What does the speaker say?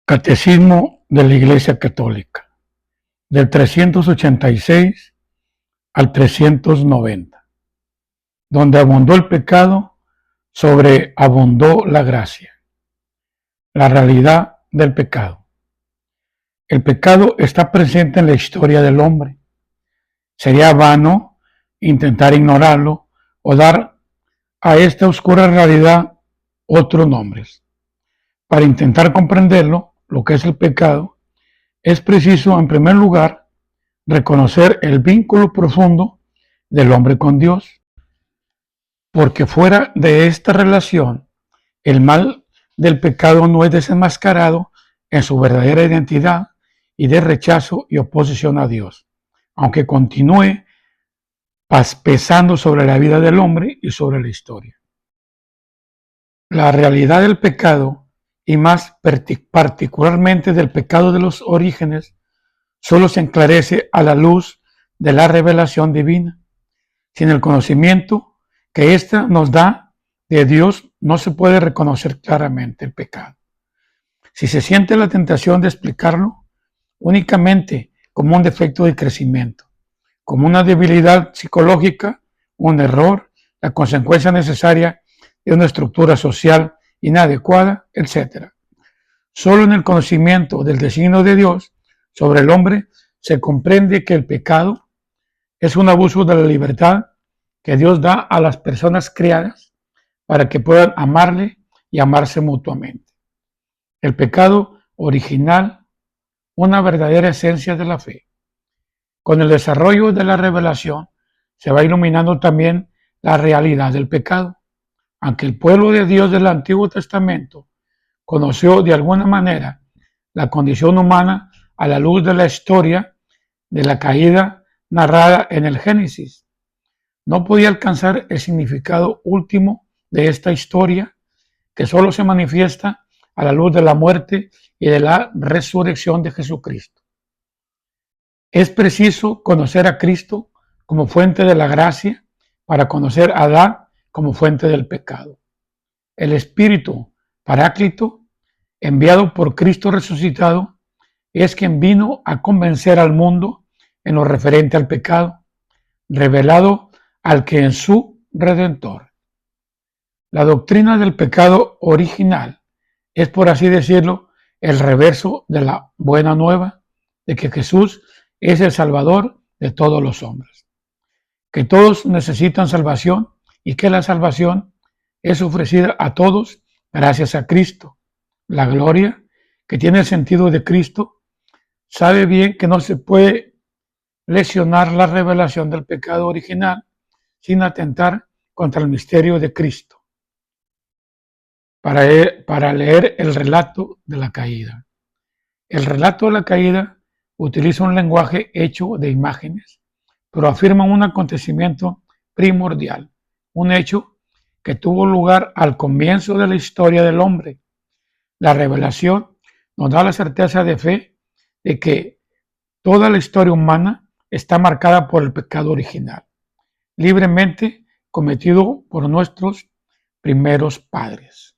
Catecismo de la Iglesia Católica, del 386 al 390, donde abundó el pecado, sobreabundó la gracia. La realidad del pecado. El pecado está presente en la historia del hombre. Sería vano intentar ignorarlo o dar a esta oscura realidad otros nombres. Para intentar comprenderlo, lo que es el pecado, es preciso, en primer lugar, reconocer el vínculo profundo del hombre con Dios, porque fuera de esta relación, el mal del pecado no es desenmascarado en su verdadera identidad y de rechazo y oposición a Dios, aunque continúe pesando sobre la vida del hombre y sobre la historia. La realidad del pecado, y más particularmente del pecado de los orígenes, solo se enclarece a la luz de la revelación divina. Sin el conocimiento que ésta nos da de Dios, no se puede reconocer claramente el pecado. Si se siente la tentación de explicarlo únicamente como un defecto de crecimiento, como una debilidad psicológica, un error, la consecuencia necesaria de una estructura social inadecuada, etc. Solo en el conocimiento del designio de Dios sobre el hombre se comprende que el pecado es un abuso de la libertad que Dios da a las personas creadas para que puedan amarle y amarse mutuamente. El pecado original, una verdadera esencia de la fe. Con el desarrollo de la revelación se va iluminando también la realidad del pecado. Aunque el pueblo de Dios del Antiguo Testamento conoció de alguna manera la condición humana a la luz de la historia de la caída narrada en el Génesis, no podía alcanzar el significado último de esta historia, que solo se manifiesta a la luz de la muerte y de la resurrección de Jesucristo. Es preciso conocer a Cristo como fuente de la gracia para conocer a Adán como fuente del pecado. El Espíritu Paráclito, enviado por Cristo resucitado, es quien vino a convencer al mundo en lo referente al pecado, revelado al que es su Redentor. La doctrina del pecado original es, por así decirlo, el reverso de la buena nueva de que Jesús es el Salvador de todos los hombres, que todos necesitan salvación y que la salvación es ofrecida a todos gracias a Cristo. La gloria, que tiene el sentido de Cristo, sabe bien que no se puede lesionar la revelación del pecado original sin atentar contra el misterio de Cristo. Para leer el relato de la caída. El relato de la caída utiliza un lenguaje hecho de imágenes, pero afirma un acontecimiento primordial, un hecho que tuvo lugar al comienzo de la historia del hombre. La revelación nos da la certeza de fe de que toda la historia humana está marcada por el pecado original, libremente cometido por nuestros primeros padres.